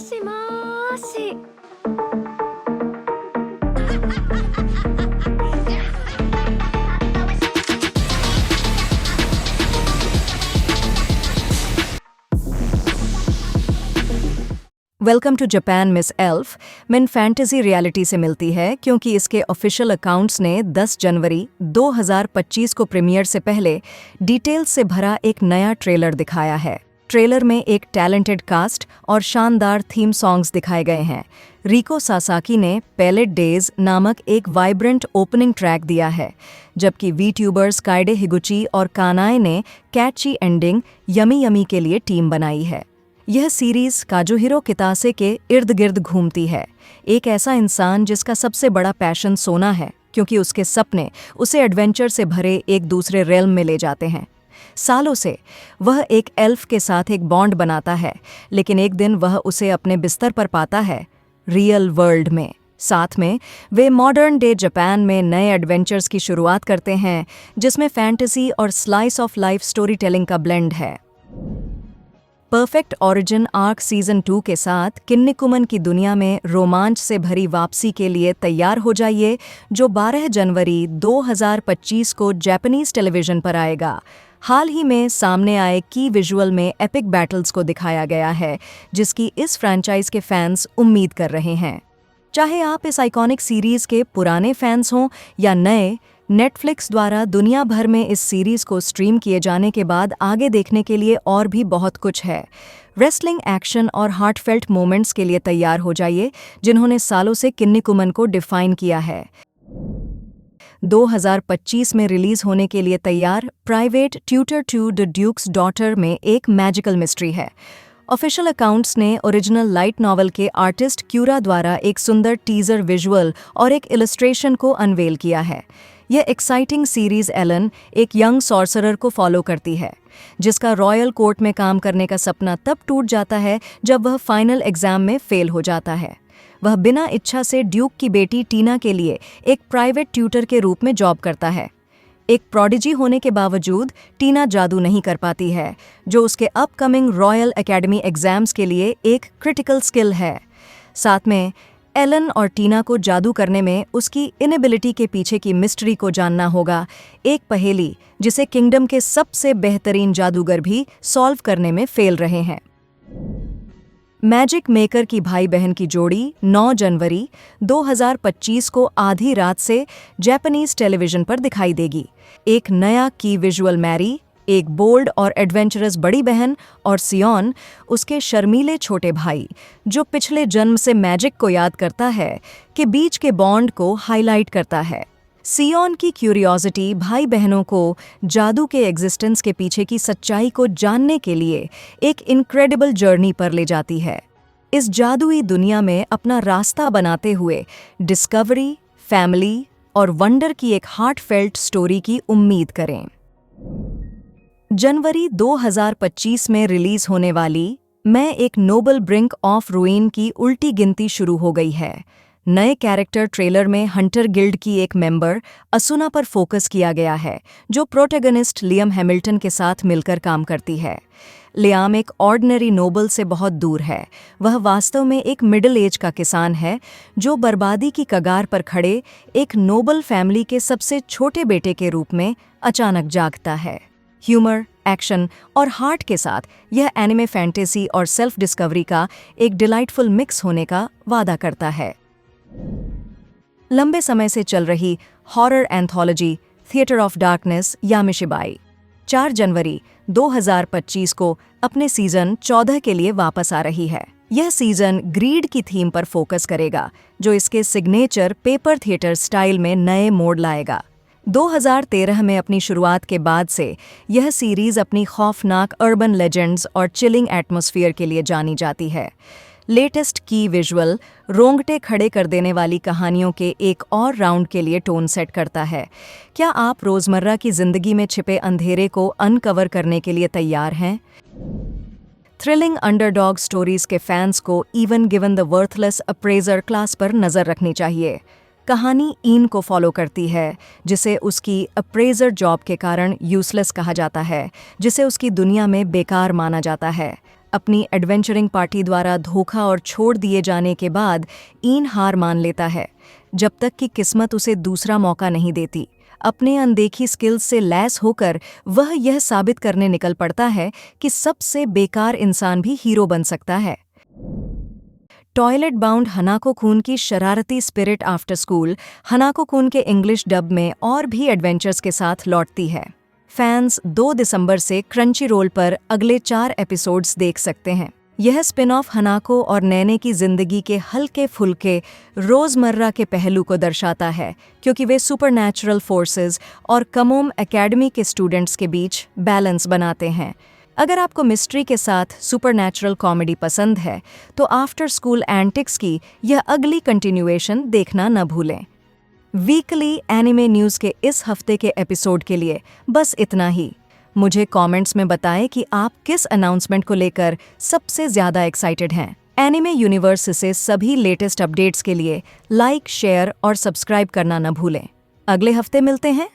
しもーし。वेलकम to Japan miss elf मिन fantasy reality से मिलती है क्योंकि इसके ऑफिशियल अकाउंट्स ने 10 जनवरी 2025 को प्रीमियर से पहले डिटेल्स से भरा एक नया ट्रेलर दिखाया है। ट्रेलर में एक टैलेंटेड कास्ट और शानदार थीम सॉन्ग्स दिखाए गए हैं। रिको सासाकी ने पैलेट डेज नामक एक वाइब्रेंट ओपनिंग ट्रैक दिया है, जबकि वीट्यूबर्स काइडे हिगुची और कानाए ने कैची एंडिंग यमी यमी के लिए टीम बनाई है। यह सीरीज काजुहिरो कितासे के इर्द गिर्द घूमती है, एक ऐसा इंसान जिसका सबसे बड़ा पैशन सोना है, क्योंकि उसके सपने उसे एडवेंचर से भरे एक दूसरे रेल्म में ले जाते हैं। सालों से वह एक एल्फ के साथ एक बॉन्ड बनाता है, लेकिन एक दिन वह उसे अपने बिस्तर पर पाता है, रियल वर्ल्ड में। साथ में वे मॉडर्न डे जापान में नए एडवेंचर्स की शुरुआत करते हैं, जिसमें फैंटेसी और slice of life story telling का ब्लेंड है। परफेक्ट ओरिजिन आर्क सीजन 2 के साथ किन्निकुमन की दुनिया में रोमांच से भरी वापसी के लिए तैयार हो जाइए, जो 12 जनवरी 2025 को जापानीज टेलीविजन पर आएगा। हाल ही में सामने आए की विजुअल में एपिक बैटल्स को दिखाया गया है, जिसकी इस फ्रैंचाइज के फैंस उम्मीद कर रहे हैं। चाहे आप इस आइकॉनिक सीरीज के पुराने फैंस हों या नए, नेटफ्लिक्स द्वारा दुनिया भर में इस सीरीज को स्ट्रीम किए जाने के बाद आगे देखने के लिए और भी बहुत कुछ है। रेसलिंग, एक्शन और हार्टफेल्ट मोमेंट्स के लिए तैयार हो जाइए, जिन्होंने सालों से किन्निकुमन को डिफाइन किया है। 2025 में रिलीज होने के लिए तैयार private tutor to the duke's daughter में एक मैजिकल मिस्ट्री है। ऑफिशियल अकाउंट्स ने ओरिजिनल लाइट नॉवल के आर्टिस्ट क्यूरा द्वारा एक सुंदर टीजर विजुअल और एक इलस्ट्रेशन को अनवेल किया है। यह एक्साइटिंग सीरीज एलन, एक यंग सॉर्सरर को फॉलो करती है, जिसका रॉयल कोर्ट में काम करने का सपना तब टूट जाता है जब वह फाइनल एग्जाम में फेल हो जाता है। वह बिना इच्छा से ड्यूक की बेटी टीना के लिए एक प्राइवेट ट्यूटर के रूप में जॉब करता है। एक प्रोडिजी होने के बावजूद टीना जादू नहीं कर पाती है, जो उसके अपकमिंग रॉयल एकेडमी एग्जाम्स के लिए एक क्रिटिकल स्किल है। साथ में एलन और टीना को जादू करने में उसकी इनेबिलिटी के पीछे की मिस्ट्री को जानना होगा, एक पहेली जिसे किंगडम के सबसे बेहतरीन जादूगर भी सॉल्व करने में फेल रहे हैं। मैजिक मेकर की भाई बहन की जोड़ी 9 जनवरी 2025 को आधी रात से जापानीज टेलीविजन पर दिखाई देगी। एक नया की विजुअल मैरी, एक बोल्ड और एडवेंचरस बड़ी बहन, और सियोन, उसके शर्मीले छोटे भाई, जो पिछले जन्म से मैजिक को याद करता है, के बीच के बॉन्ड को हाईलाइट करता है। सियोन की क्यूरियोसिटी भाई बहनों को जादू के एग्जिस्टेंस के पीछे की सच्चाई को जानने के लिए एक इनक्रेडिबल जर्नी पर ले जाती है। इस जादुई दुनिया में अपना रास्ता बनाते हुए डिस्कवरी, फैमिली और वंडर की एक हार्टफेल्ट स्टोरी की उम्मीद करें। जनवरी 2025 में रिलीज होने वाली मैं एक नोबल ब्रिंक ऑफ रूइन की उल्टी गिनती शुरू हो गई है। नए कैरेक्टर ट्रेलर में हंटर गिल्ड की एक मेंबर असुना पर फोकस किया गया है, जो प्रोटैगनिस्ट लियम हैमिल्टन के साथ मिलकर काम करती है। लियाम एक ऑर्डिनरी नोबल से बहुत दूर है। वह वास्तव में एक मिडिल एज का किसान है, जो बर्बादी की कगार पर खड़े एक नोबल फैमिली के सबसे छोटे बेटे के रूप में अचानक जागता है। ह्यूमर, एक्शन और हार्ट के साथ यह एनिमे फैंटेसी और सेल्फ डिस्कवरी का एक डिलाइटफुल मिक्स होने का वादा करता है। लंबे समय से चल रही horror anthology theatre of darkness Yamishibai 4 जनवरी 2025 को अपने सीजन 14 के लिए वापस आ रही है। यह सीजन ग्रीड की थीम पर फोकस करेगा, जो इसके सिग्नेचर पेपर थिएटर स्टाइल में नए मोड़ लाएगा। 2013 में अपनी शुरुआत के बाद से यह सीरीज अपनी खौफनाक अर्बन लेजेंड्स और चिलिंग एटमॉस्फेयर के लिए जानी जाती है। लेटेस्ट की विजुअल रोंगटे खड़े कर देने वाली कहानियों के एक और राउंड के लिए टोन सेट करता है। क्या आप रोजमर्रा की जिंदगी में छिपे अंधेरे को अनकवर करने के लिए तैयार हैं? थ्रिलिंग अंडरडॉग स्टोरीज के फैंस को even given the worthless appraisal class पर नजर रखनी चाहिए। कहानी ईन को फॉलो करती है, जिसे उसकी अप्रेजर जॉब के कारण यूजलेस कहा जाता है, जिसे उसकी दुनिया में बेकार माना जाता है। अपनी एडवेंचरिंग पार्टी द्वारा धोखा और छोड़ दिए जाने के बाद ईन हार मान लेता है, जब तक कि किस्मत उसे दूसरा मौका नहीं देती। अपने अनदेखी स्किल्स से लैस होकर वह यह साबित करने निकल पड़ता है कि सबसे बेकार इंसान भी हीरो बन सकता है। टॉयलेट बाउंड हनाको-कुन की शरारती स्पिरिट आफ्टर स्कूल हनाको-कुन के इंग्लिश डब में और भी एडवेंचर्स के साथ लौटती है। फैंस 2 दिसंबर से क्रंची रोल पर अगले 4 एपिसोड्स देख सकते हैं। यह स्पिन ऑफ हनाको और नैने की जिंदगी के हल्के-फुल्के रोजमर्रा के पहलू को दर्शाता है, क्योंकि वे सुपरनैचुरल फोर्सेस और कमोम एकेडमी के स्टूडेंट्स के बीच बैलेंस बनाते हैं। अगर आपको मिस्ट्री के साथ सुपरनैचुरल कॉमेडी पसंद है, तो आफ्टर स्कूल एंटिक्स की यह अगली कंटिन्यूएशन देखना न भूलें। वीकली एनिमे न्यूज़ के इस हफ्ते के एपिसोड के लिए बस इतना ही। मुझे कमेंट्स में बताएं कि आप किस अनाउंसमेंट को लेकर सबसे ज़्यादा एक्साइटेड हैं। एनिमे यूनिवर्स से सभी लेटेस्ट अपडेट्स के लिए लाइक, शेयर और सब्सक्राइब करना न भूलें। अगले हफ्ते मिलते हैं।